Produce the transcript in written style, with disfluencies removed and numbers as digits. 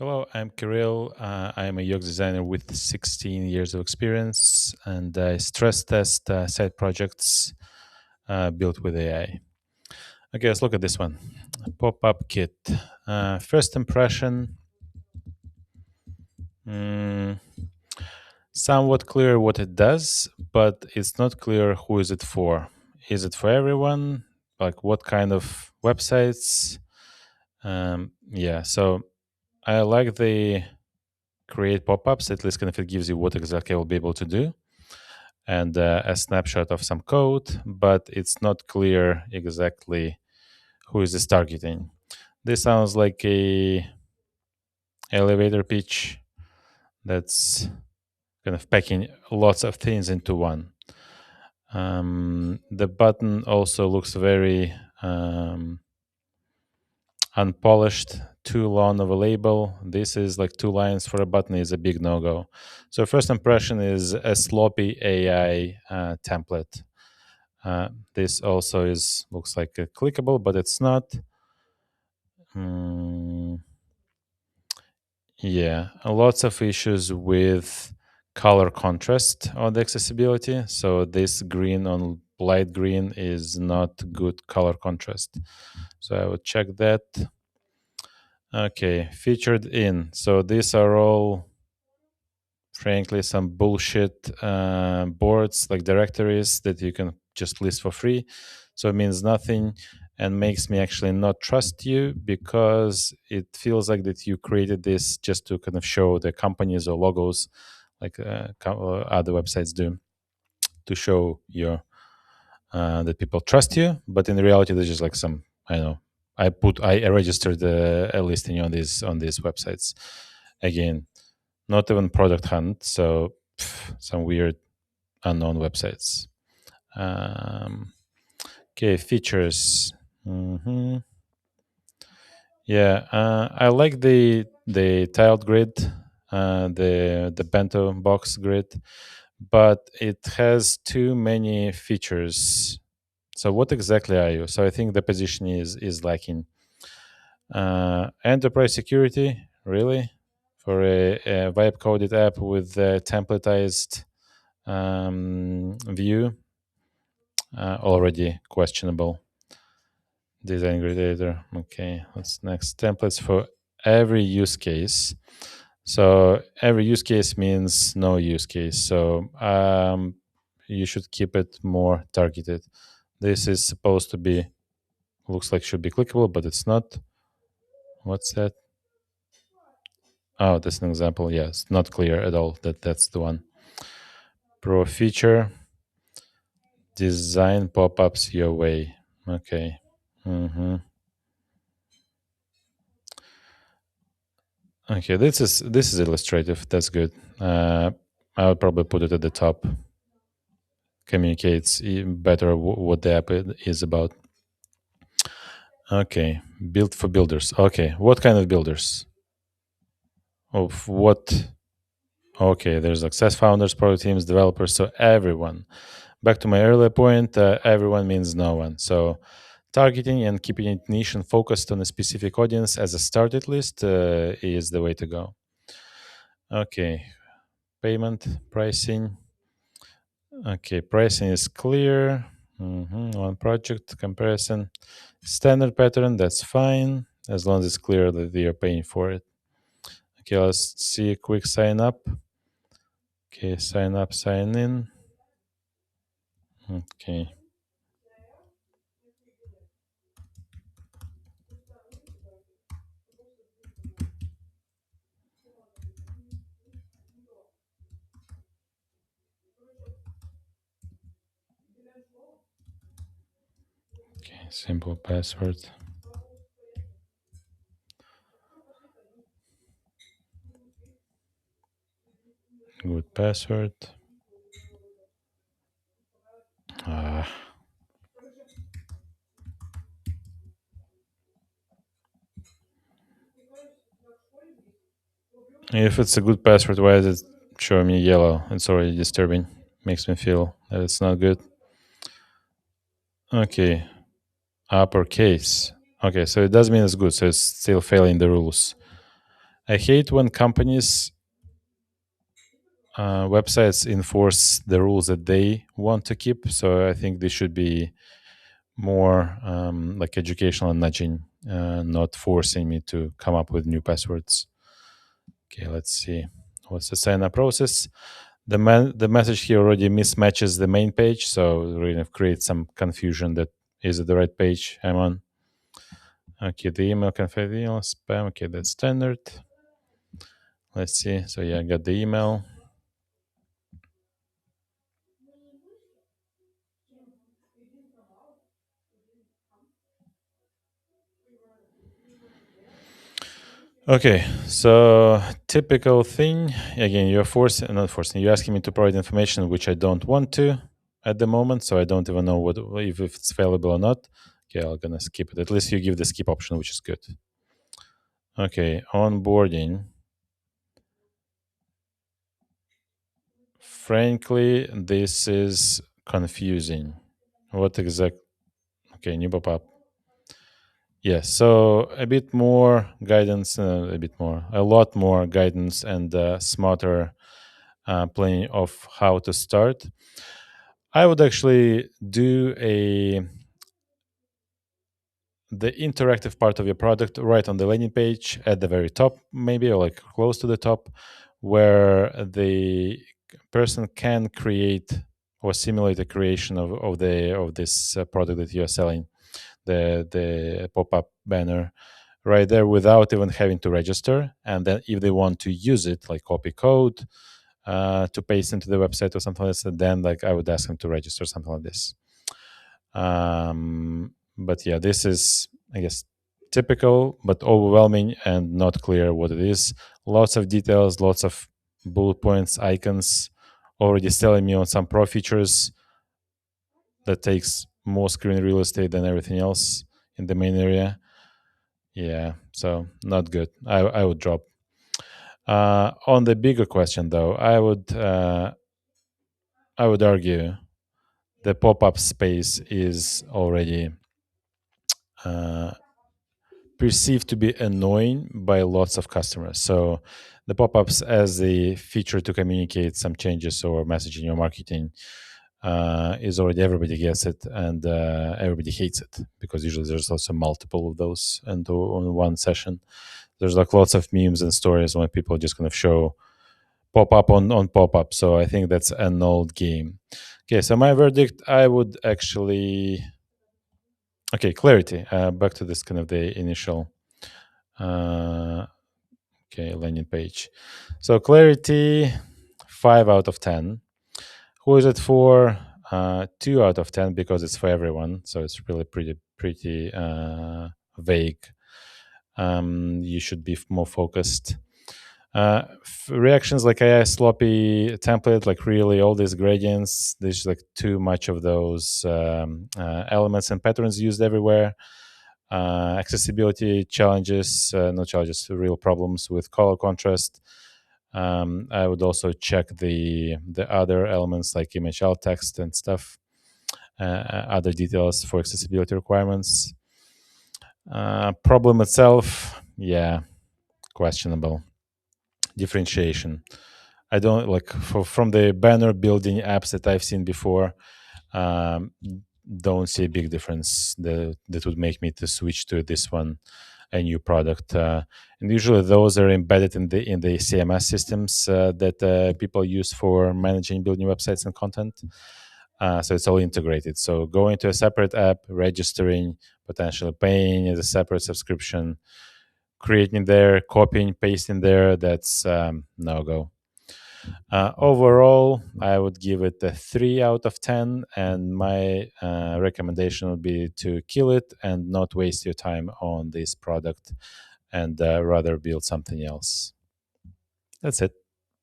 Hello, I'm Kirill. I'm a UX designer with 16 years of experience, and I stress test side projects built with AI. Okay, let's look at this one. PopupKit. First impression, mm, somewhat clear what it does, but it's not clear who is it for. Is it for everyone? Like what kind of websites? Yeah, so I like the create pop-ups. At least kind of it gives you what exactly I will be able to do and a snapshot of some code, but it's not clear exactly who is this targeting. This sounds like a elevator pitch that's kind of packing lots of things into one. The button also looks very unpolished, too long of a label. This is like 2 lines for a button is a big no-go. So first impression is a sloppy AI template. This also is looks like a clickable, but it's not. Mm, yeah, lots of issues with color contrast on the accessibility. So this green on light green is not good color contrast. So I would check that. Okay, featured in. So these are all, frankly, some bullshit boards like directories that you can just list for free. So it means nothing and makes me actually not trust you because it feels like that you created this just to kind of show the companies or logos like other websites do to show your that people trust you. But in reality, there's just like some, I don't know. I registered a listing on these websites. Again, not even product hunt, so some weird unknown websites. Um, okay, features. hmm Yeah, I like the tiled grid, the bento box grid, but it has too many features. So what exactly are you? So I think the position is lacking. Enterprise security, really, for a vibe coded app with a templatized view, already questionable. Design gradator. Okay, what's next? Templates for every use case. So every use case means no use case. So you should keep it more targeted. This is supposed to be, looks like should be clickable, but it's not. What's that? Oh, that's an example. Yeah, it's not clear at all that that's the one. Pro feature, design pop-ups your way. Okay. hmm Okay, this is illustrative. That's good. I would probably put it at the top. Communicates better what the app is about. Okay, built for builders. Okay, what kind of builders? Of what? Okay, there's success founders, product teams, developers, so everyone. Back to my earlier point, everyone means no one. So targeting and keeping it niche and focused on a specific audience as a started list is the way to go. Okay, payment, pricing. Okay, pricing is clear. One project comparison. Standard pattern, that's fine, as long as it's clear that you're paying for it. Okay, let's see a quick sign up. Okay, sign up, sign in. Okay. Okay, simple password. Good password. Ah. If it's a good password, why is it showing me yellow? It's already disturbing. Makes me feel that it's not good. Okay, uppercase. Okay, so it does mean it's good, so it's still failing the rules. I hate when companies websites enforce the rules that they want to keep. So I think this should be more like educational and nudging, not forcing me to come up with new passwords. Okay, let's see. What's the sign up process? The message here already mismatches the main page, so it really creates some confusion that is it the right page I'm on. Okay, the email config email spam. Okay, that's standard. Let's see. So yeah, I got the email. Okay, so typical thing again. You're forcing, not forcing. You're asking me to provide information which I don't want to at the moment, so I don't even know what if it's available or not. Okay, I'm gonna skip it. At least you give the skip option, which is good. Okay, onboarding. Frankly, this is confusing. What exact? Okay, new pop-up. Yeah, so a bit more guidance, a lot more guidance and smarter planning of how to start. I would actually do the interactive part of your product right on the landing page at the very top, maybe, or like close to the top, where the person can create or simulate the creation of this product that you're selling, the pop-up banner right there without even having to register. And then if they want to use it, like copy code to paste into the website or something like that, then like I would ask them to register something like this. But yeah, this is, I guess, typical but overwhelming and not clear what it is. Lots of details, lots of bullet points, icons, already selling me on some pro features that takes more screen real estate than everything else in the main area. Yeah, so not good. I would drop. On the bigger question, though, I would argue the pop-up space is already uh, perceived to be annoying by lots of customers. So the pop-ups as a feature to communicate some changes or messaging or marketing is already everybody gets it and everybody hates it because usually there's also multiple of those and on one session. There's like lots of memes and stories when people just kind of show pop up on pop up. So I think that's an old game. Okay, so my verdict, I would actually okay, clarity. Back to this kind of the initial uh, okay landing page. So clarity, 5 out of 10. Who is it for? 2 out of 10 because it's for everyone. So it's really pretty vague. You should be more focused. Reactions like AI sloppy template, like really all these gradients. There's like too much of those elements and patterns used everywhere. Accessibility challenges, not challenges, real problems with color contrast. I would also check the other elements like image alt text and stuff, other details for accessibility requirements. Problem itself, yeah, questionable. Differentiation. I don't like from the banner building apps that I've seen before. Um, don't see a big difference that would make me to switch to this one, a new product. And usually those are embedded in the CMS systems that people use for managing building websites and content. So it's all integrated. So going to a separate app, registering, potentially paying as a separate subscription, creating there, copying, pasting there, that's no go. Overall, I would give it a 3 out of 10, and my recommendation would be to kill it and not waste your time on this product and rather build something else. That's it.